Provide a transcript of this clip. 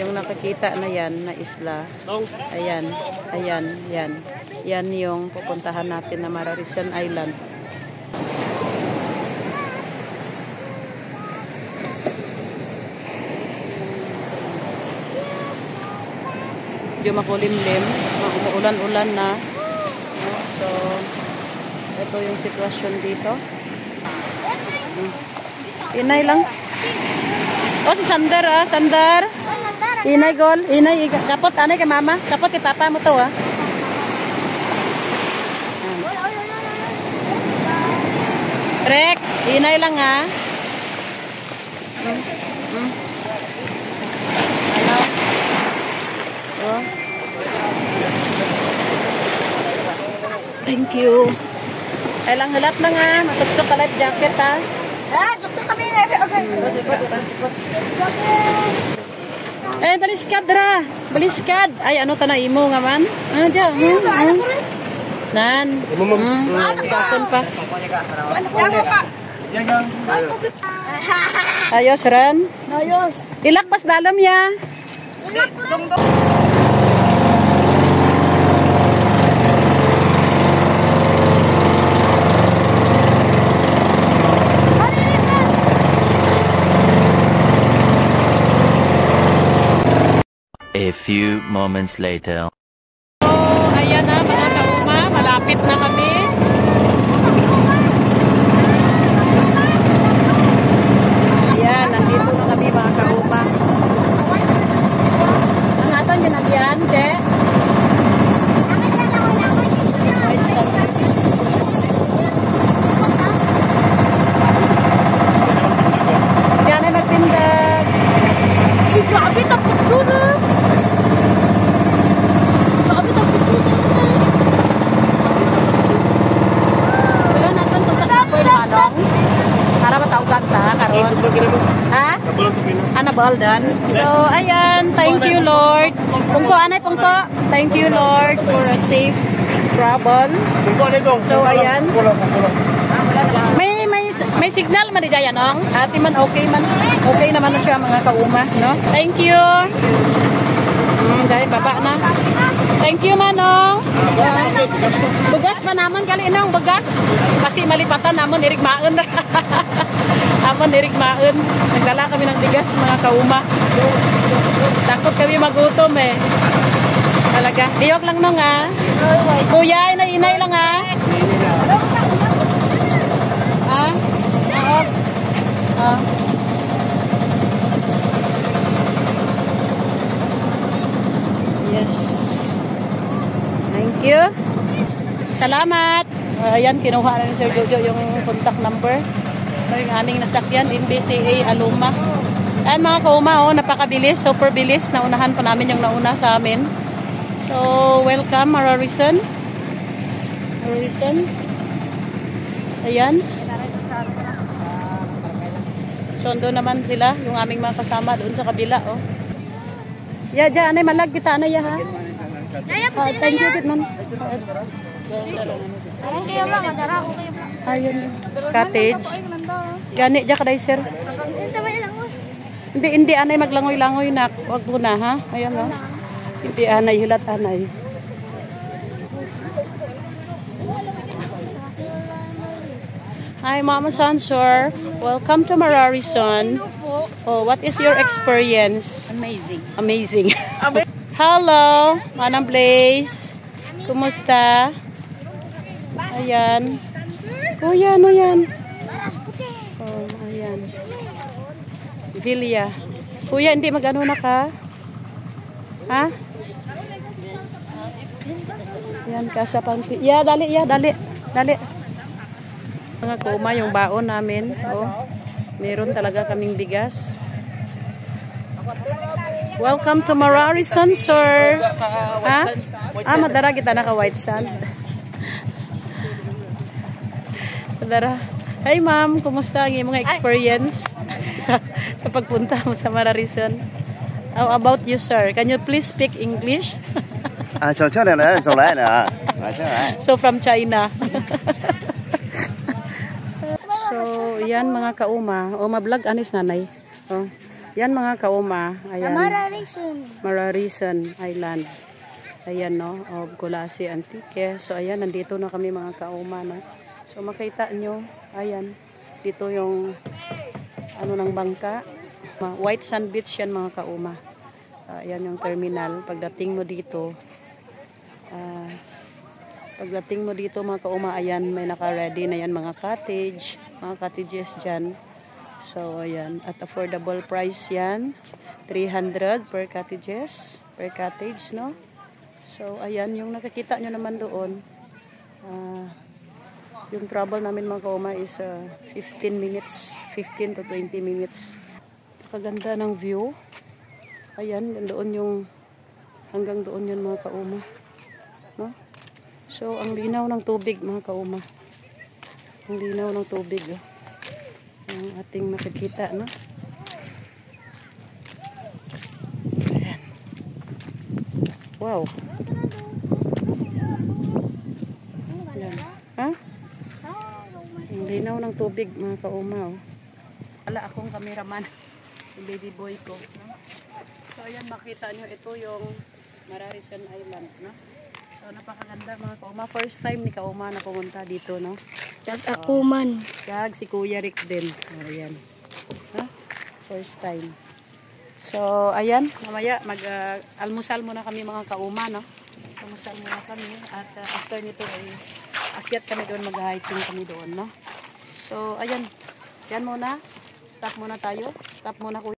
Yung nakikita na yan na isla. Ayan, ayan, yan. Yan yung pupuntahan natin na Mararison Island. Medyo makulimlim, umuulan-ulan na. So, ito yung sitwasyon dito. Inay lang. Oh, si Sander ah, Sander. Inay gol, inay kapot anay kay mama, kapot kay papa mo to ah. Trek, inay lang ah. Oh. Thank you. Ay lang halat na nga, masuksok ka life jacket ha. Ah, suksok kami na. Okay. Eh, baliskad ra. Baliskad. Ay, ano ta na imo nga man? Ah, diyan. Nan. Bakon pa. Ayos ran. Ayos. Ilakpas dalam ya. Ilak ko. A few moments later. So, ayan na mga kauma, malapit na kami. Ayan, nandito na kami mga kauma. Ang ato yun ang yan, che? White sand. Yan ay magtindag. Grabe, tapos yun ah. Para mataugan ta karon. Ha? Anabal dan. So ayan, thank you Lord. Pungko anay pungko. Thank you Lord for a safe travel. So ayan. May signal man di daya nong. Ati man okay man. Okay naman na siya mga kauma, no? Thank you. Dahil baba na. Thank you manong. Bugas pa naman kali inong bugas. Kasi malipatan namon irigmaon. Amon irigmaon. Nagdala kami ng bigas mga kauma. Takot kami magutom eh. Talaga. Diyog lang nong ah. Kuya, inay lang ah. Ah? Ah? Yes. Thank you. Salamat. Ayan, kinuha na ni Sir Jojo yung contact number. Yung aming nasakyan, MBCA Aluma. Ayan mga kauma, oh, napakabilis, super bilis. Naunahan pa namin yung nauna sa amin. So, welcome Mararison. Mararison. Ayan. So, doon naman sila, yung aming mga kasama doon sa kabila, oh. Ya, dyan, anay malag kita, anay ya, ha? Thank you, Pitman. Ayun, cottage. Gani, dyan ka day, sir. Hindi, anay maglangoy-langoy na. Huwag mo na, ha? Ayan, ha? Hindi, anay, hilat, anay. Hi, Mama Sansor. Welcome to Mararison. Oh, what is your experience? Amazing. Amazing. Hello, Manang Blaze. Kumusta? Ayan. Kuya, ano yan? Oh, ayan. Villa. Kuya, hindi mag-ano na ka? Ha? Ayan, Casa Panti. Ya, dali. Mga kuma yung baon namin. Oh, meron talaga kaming bigas. Welcome to Mararison, sir. Ha? Madara kita naka white sand. Madara. Hey ma'am, kumusta ang iyong mga experience sa pagpunta mo sa Mararison? How about you, sir? Can you please speak English? So from China. So, yan mga kauma. O, mablog anis nanay. O, Yan mga kauma. Ayan. Mararison. Mararison Island. Ayan no, of Colase Antique. So ayan, nandito na kami mga kauma no. So makita nyo, ayan, dito yung ano ng bangka. White Sand Beach yan mga kauma. Ayan yung terminal. Pagdating mo dito, mga kauma, ayan, may naka-ready na yan mga cottage, mga cottages dyan. So ayan, at affordable price yan. 300 per cottage no. So ayan, yung nakikita nyo naman doon, yung travel namin mga kauma is 15 to 20 minutes. Kaganda ng view. Ayan, doon yung hanggang doon yun mga kauma, no? So ang linaw ng tubig mga kauma, ang linaw ng tubig ang ating nakikita, no? Ayan. Wow. Ayan. Ha? Ang linaw ng tubig mga kauma. Wala akong cameraman, yung baby boy ko, no? So ayan, makita nyo, ito yung Mararison Island, no? So napakaganda mga kauma. First time ni kauma na pumunta dito, no? Tag ako man. Kag si Kuya Rick din. Ayan. No? First time. So ayan, mamaya mag-almusal muna kami mga kauma, no? Almusal muna kami at after nito ay akyat kami doon, mag-hiking kami doon, no? So ayan, yan muna. Stop muna tayo. Stop muna, Kuya.